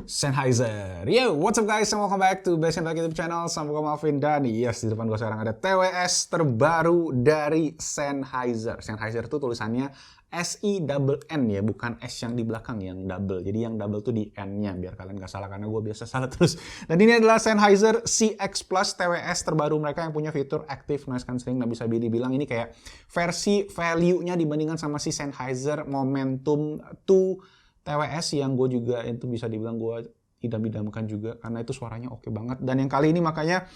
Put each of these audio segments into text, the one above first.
Sennheiser. Yo, what's up guys, and welcome back to Best Back YouTube channel. Sama gue Malvin dan yes, di depan gue sekarang ada TWS terbaru dari Sennheiser. Sennheiser itu tulisannya S-I-double-N ya, bukan S yang di belakang yang double. Jadi yang double tuh di N-nya, biar kalian gak salah karena gue biasa salah terus. Dan ini adalah Sennheiser CX Plus TWS terbaru mereka yang punya fitur Active Noise Cancelling. Nah, bisa dibilang ini kayak versi value-nya dibandingkan sama si Sennheiser Momentum 2 TWS yang gue juga itu bisa dibilang gue idam-idamkan juga karena itu suaranya oke banget. Dan yang kali ini makanya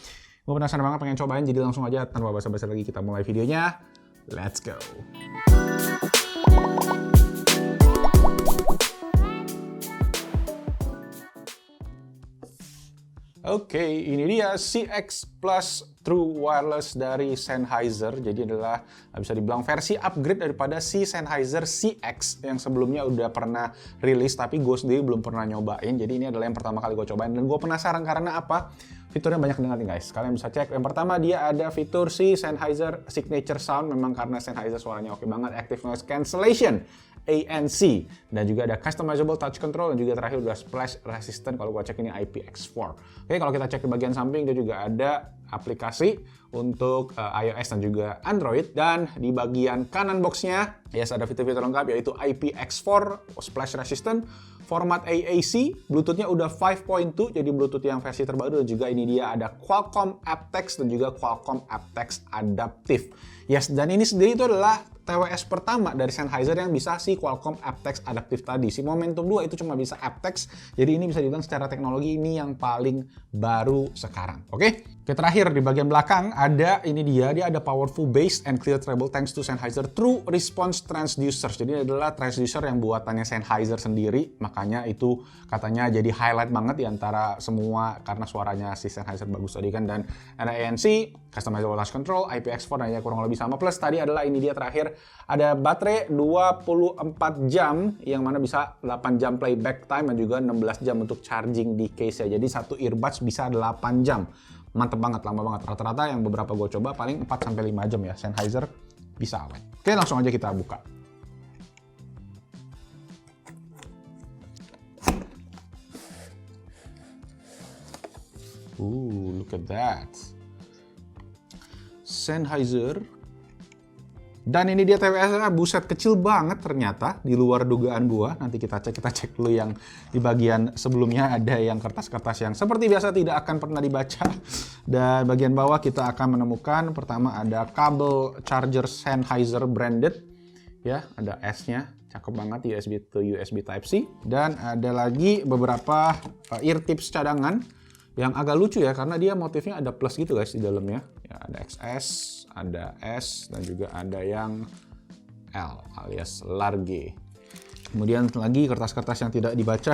gue penasaran banget pengen cobain, jadi langsung aja tanpa basa-basi lagi kita mulai videonya. Let's go. Oke, ini dia CX Plus True Wireless dari Sennheiser. Jadi adalah bisa dibilang versi upgrade daripada si Sennheiser CX yang sebelumnya udah pernah rilis, tapi gue sendiri belum pernah nyobain. Jadi ini adalah yang pertama kali gue cobain dan gue penasaran karena apa? Fiturnya banyak banget nih guys. Kalian bisa cek. Yang pertama dia ada fitur si Sennheiser Signature Sound. Memang karena Sennheiser suaranya oke banget. Active Noise Cancellation ANC, dan juga ada customizable touch control, dan juga terakhir udah splash resistant. Kalau gua cek ini IPX4. Oke, kalau kita cek di bagian samping dia juga ada aplikasi untuk iOS dan juga Android, dan di bagian kanan boxnya yes ada fitur-fitur lengkap yaitu IPX4 splash resistant, format AAC, Bluetooth-nya udah 5.2 jadi Bluetooth yang versi terbaru, dan juga ini dia ada Qualcomm aptX dan juga Qualcomm aptX Adaptive. Yes, dan ini sendiri itu adalah TWS pertama dari Sennheiser yang bisa si Qualcomm aptX Adaptive tadi. Si Momentum 2 itu cuma bisa aptX, jadi ini bisa dibilang secara teknologi ini yang paling baru sekarang. Oke, terakhir di bagian belakang ada ini dia ada powerful bass and clear treble thanks to Sennheiser True Response Transducers. Jadi ini adalah transducer yang buatannya Sennheiser sendiri, makanya itu katanya jadi highlight banget di antara semua karena suaranya si Sennheiser bagus tadi kan. Dan ada ANC, customizable touch control, IPX4 dan ya kurang lebih sama. Plus tadi adalah ini dia terakhir ada baterai 24 jam yang mana bisa 8 jam playback time dan juga 16 jam untuk charging di case ya. Jadi satu earbuds bisa 8 jam. Mantep banget, lama banget. Rata-rata yang beberapa gue coba paling 4-5 jam ya. Sennheiser bisa awet. Oke, langsung aja kita buka. Look at that. Sennheiser. Dan ini dia TWS-nya, buset kecil banget ternyata, di luar dugaan gua. Nanti kita cek dulu yang di bagian sebelumnya ada yang kertas-kertas yang seperti biasa tidak akan pernah dibaca. Dan bagian bawah kita akan menemukan pertama ada kabel charger Sennheiser branded. Ya, ada S-nya, cakep banget, USB to USB Type-C. Dan ada lagi beberapa ear tips cadangan yang agak lucu ya, karena dia motifnya ada plus gitu guys di dalamnya. Ya, ada XS, ada S, dan juga ada yang L alias large. Kemudian lagi kertas-kertas yang tidak dibaca.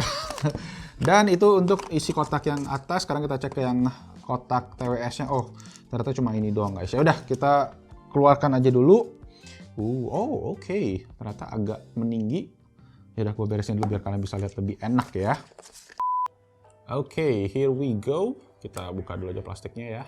Dan itu untuk isi kotak yang atas. Sekarang kita cek ke yang kotak TWS-nya. Oh, ternyata cuma ini doang guys. Ya udah, kita keluarkan aja dulu. Oke. Ternyata agak meninggi. Ya udah, gue beresin dulu biar kalian bisa lihat lebih enak ya. Oke, here we go. Kita buka dulu aja plastiknya ya.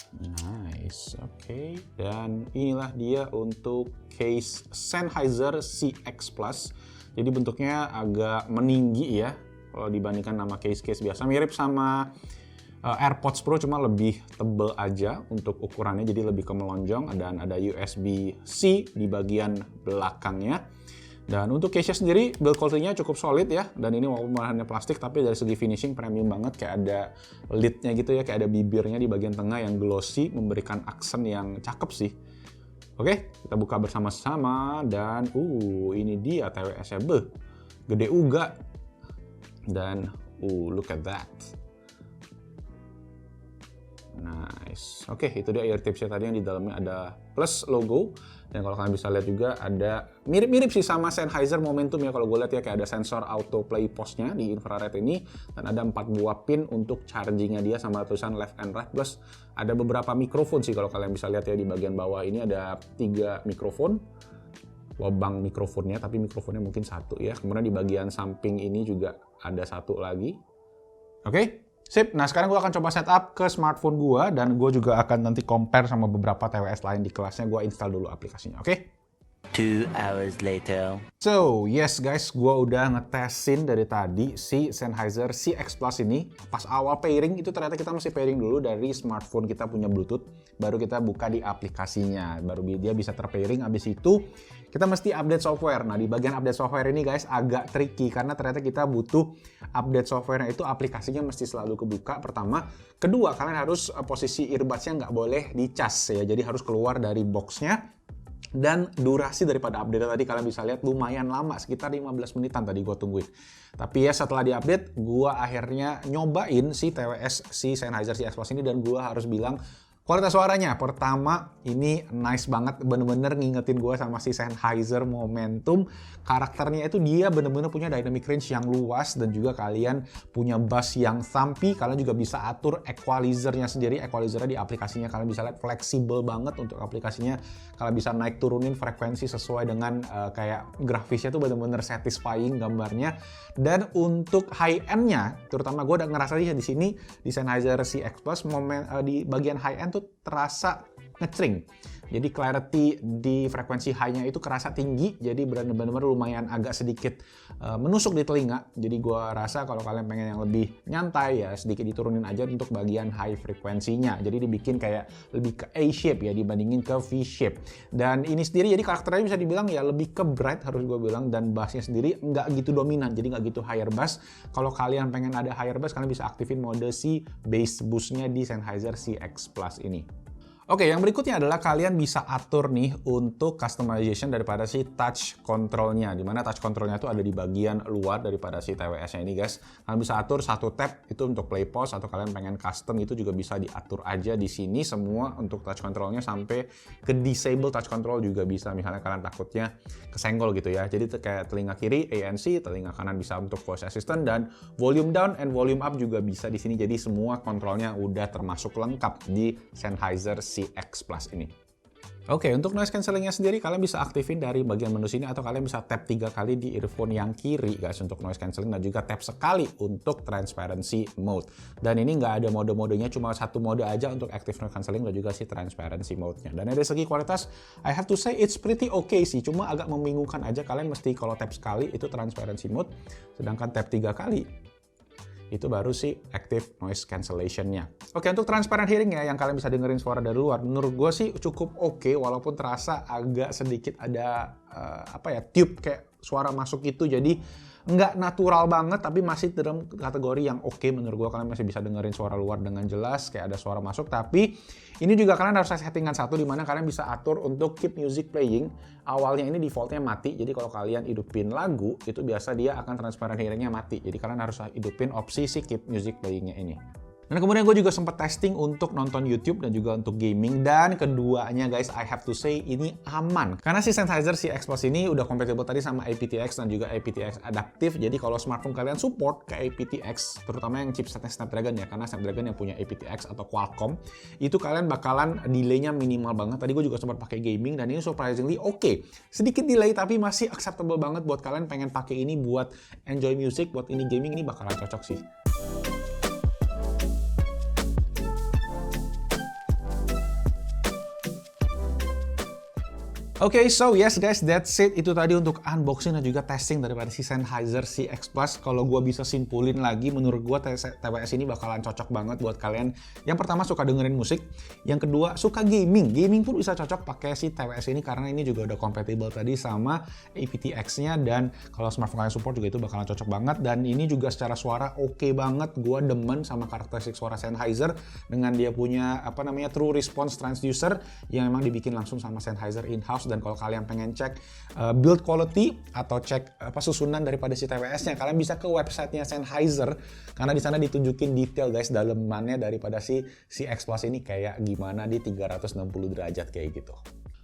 Nice, oke. Dan inilah dia untuk case Sennheiser CX Plus. Jadi bentuknya agak meninggi ya, kalau dibandingkan sama case-case biasa. Mirip sama AirPods Pro, cuma lebih tebal aja untuk ukurannya, jadi lebih ke melonjong. Dan ada USB-C di bagian belakangnya. Dan untuk case-nya sendiri, build quality-nya cukup solid ya. Dan ini walaupun bahannya plastik, tapi dari segi finishing premium banget. Kayak ada lid-nya gitu ya, kayak ada bibirnya di bagian tengah yang glossy, memberikan aksen yang cakep sih. Oke, kita buka bersama-sama. Dan ini dia TWS-nya. Gede uga. Dan look at that. Nice. Oke, itu dia ear tips-nya tadi yang di dalamnya ada plus logo. Dan kalau kalian bisa lihat juga ada mirip-mirip sih sama Sennheiser Momentum ya. Kalau gue lihat ya kayak ada sensor auto play pause-nya di infrared ini. Dan ada 4 buah pin untuk charging-nya dia sama tulisan left and right. Plus ada beberapa mikrofon sih kalau kalian bisa lihat ya di bagian bawah ini ada 3 mikrofon. Lubang mikrofonnya, tapi mikrofonnya mungkin 1 ya. Kemudian di bagian samping ini juga ada 1 lagi. Oke. Sip, nah sekarang gue akan coba setup ke smartphone gue dan gue juga akan nanti compare sama beberapa TWS lain di kelasnya. Gue install dulu aplikasinya, oke? 2 hours later. So, yes guys, gue udah ngetesin dari tadi si Sennheiser CX Plus ini. Pas awal pairing itu ternyata kita mesti pairing dulu dari smartphone kita punya Bluetooth, baru kita buka di aplikasinya, baru dia bisa terpairing. Abis itu kita mesti update software. Nah, di bagian update software ini guys agak tricky karena ternyata kita butuh update softwarenya itu aplikasinya mesti selalu kebuka pertama. Kedua, kalian harus posisi earbudsnya nggak boleh dicas ya, jadi harus keluar dari boxnya. Dan durasi daripada update tadi kalian bisa lihat lumayan lama, sekitar 15 menitan tadi gue tungguin. Tapi ya setelah diupdate, gue akhirnya nyobain si TWS si Sennheiser CX Plus ini dan gue harus bilang kualitas suaranya, pertama ini nice banget, bener-bener ngingetin gue sama si Sennheiser Momentum. Karakternya itu dia bener-bener punya dynamic range yang luas dan juga kalian punya bass yang thumpy. Kalian juga bisa atur equalizernya sendiri, equalizernya di aplikasinya kalian bisa lihat fleksibel banget untuk aplikasinya. Kalian bisa naik turunin frekuensi sesuai dengan kayak grafisnya tuh bener-bener satisfying gambarnya. Dan untuk high end-nya, terutama gue udah ngerasa di sini di Sennheiser CX Plus di bagian high end tuh terasa ngecring. Jadi clarity di frekuensi high-nya itu kerasa tinggi, jadi benar-benar lumayan agak sedikit menusuk di telinga. Jadi gue rasa kalau kalian pengen yang lebih nyantai ya sedikit diturunin aja untuk bagian high frekuensinya. Jadi dibikin kayak lebih ke A-shape ya dibandingin ke V-shape. Dan ini sendiri jadi karakternya bisa dibilang ya lebih ke bright harus gue bilang, dan bassnya sendiri nggak gitu dominan, jadi nggak gitu higher bass. Kalau kalian pengen ada higher bass, kalian bisa aktifin mode si bass boost-nya di Sennheiser CX Plus ini. Oke, yang berikutnya adalah kalian bisa atur nih untuk customization daripada si touch control-nya. Dimana touch control-nya itu ada di bagian luar daripada si TWS-nya ini guys. Kalian bisa atur satu tab itu untuk play pause, atau kalian pengen custom itu juga bisa diatur aja di sini semua untuk touch control-nya, sampai ke disable touch control juga bisa. Misalnya kalian takutnya kesenggol gitu ya. Jadi kayak telinga kiri ANC, telinga kanan bisa untuk voice assistant, dan volume down and volume up juga bisa di sini. Jadi semua kontrolnya udah termasuk lengkap di Sennheiser CX Plus ini. Oke, untuk noise cancellingnya sendiri kalian bisa aktifin dari bagian menu sini, atau kalian bisa tap 3 kali di earphone yang kiri guys untuk noise cancelling, dan juga tap sekali untuk transparency mode. Dan ini nggak ada mode-modenya, cuma satu mode aja untuk active noise cancelling dan juga si transparency mode-nya. Dan dari segi kualitas, I have to say it's pretty okay sih, cuma agak membingungkan aja, kalian mesti kalau tap sekali itu transparency mode, sedangkan tap 3 kali itu baru sih active noise cancellation-nya. Oke, untuk transparent hearing ya, yang kalian bisa dengerin suara dari luar, menurut gue sih cukup oke, walaupun terasa agak sedikit ada tube kayak suara masuk itu, jadi nggak natural banget, tapi masih dalam kategori yang oke menurut gue. Kalian masih bisa dengerin suara luar dengan jelas, kayak ada suara masuk. Tapi ini juga kalian harus settingan satu, dimana kalian bisa atur untuk keep music playing. Awalnya ini defaultnya mati, jadi kalau kalian hidupin lagu itu biasa dia akan transparent hearing-nya mati. Jadi kalian harus hidupin opsi si keep music playing-nya ini. Dan kemudian gue juga sempat testing untuk nonton YouTube dan juga untuk gaming, dan keduanya guys I have to say ini aman. Karena si Sennheiser CX Plus ini udah compatible tadi sama aptX dan juga aptX adaptif. Jadi kalau smartphone kalian support ke aptX, terutama yang chipsetnya Snapdragon ya, karena Snapdragon yang punya aptX atau Qualcomm, itu kalian bakalan delay-nya minimal banget. Tadi gue juga sempat pakai gaming dan ini surprisingly oke. Sedikit delay tapi masih acceptable banget buat kalian pengen pakai ini buat enjoy music, buat ini gaming, ini bakalan cocok sih. Oke, so yes guys, that's it. Itu tadi untuk unboxing dan juga testing daripada si Sennheiser CX Plus. Kalau gue bisa simpulin lagi, menurut gue TWS ini bakalan cocok banget buat kalian. Yang pertama suka dengerin musik, yang kedua suka gaming. Gaming pun bisa cocok pakai si TWS ini karena ini juga udah compatible tadi sama aptX-nya, dan kalau smartphone kalian support juga itu bakalan cocok banget. Dan ini juga secara suara oke banget. Gue demen sama karakteristik suara Sennheiser dengan dia punya true response transducer yang memang dibikin langsung sama Sennheiser in-house. Dan kalau kalian pengen cek build quality atau cek susunan daripada si TWS-nya, kalian bisa ke websitenya Sennheiser, karena di sana ditunjukin detail guys dalemannya daripada si CX Plus ini kayak gimana di 360 derajat kayak gitu.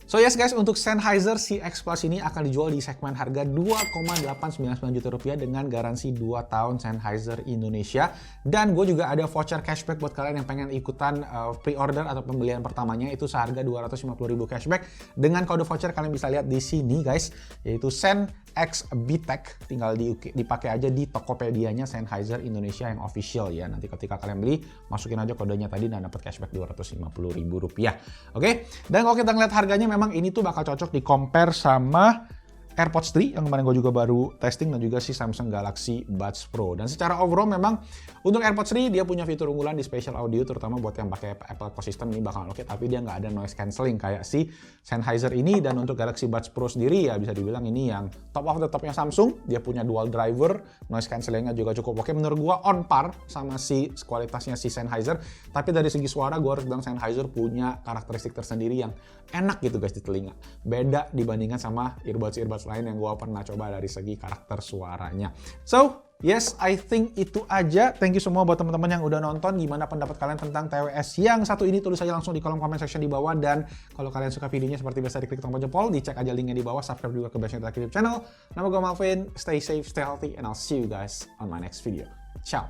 So yes guys, untuk Sennheiser CX Plus ini akan dijual di segmen harga 2,899 juta rupiah dengan garansi 2 tahun Sennheiser Indonesia. Dan gue juga ada voucher cashback buat kalian yang pengen ikutan pre-order atau pembelian pertamanya, itu seharga 250.000 cashback. Dengan kode voucher kalian bisa lihat di sini guys, yaitu Sen CX BTEC, tinggal dipakai aja di Tokopedia-nya Sennheiser Indonesia yang official ya. Nanti ketika kalian beli, masukin aja kodenya tadi dan dapat cashback Rp250.000. Oke, dan kalau kita ngeliat harganya memang ini tuh bakal cocok di compare sama AirPods 3 yang kemarin gue juga baru testing dan juga si Samsung Galaxy Buds Pro. Dan secara overall memang untuk AirPods 3 dia punya fitur unggulan di spatial audio, terutama buat yang pakai Apple ecosystem ini bakal oke, tapi dia nggak ada noise cancelling kayak si Sennheiser ini. Dan untuk Galaxy Buds Pro sendiri ya bisa dibilang ini yang top of the topnya Samsung. Dia punya dual driver, noise cancellingnya juga cukup oke. Menurut gue on par sama si kualitasnya si Sennheiser. Tapi dari segi suara gue harus bilang Sennheiser punya karakteristik tersendiri yang enak gitu guys di telinga. Beda dibandingkan sama earbuds lain yang gue pernah coba dari segi karakter suaranya. So, yes, I think itu aja. Thank you semua buat teman-teman yang udah nonton. Gimana pendapat kalian tentang TWS yang satu ini? Tulis aja langsung di kolom comment section di bawah. Dan kalau kalian suka videonya seperti biasa diklik tombol jempol, dicek aja linknya di bawah. Subscribe juga ke Best YouTube channel. Nama gue Malvin. Stay safe, stay healthy, and I'll see you guys on my next video. Ciao.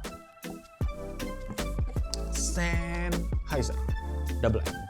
Sennheiser. Double M.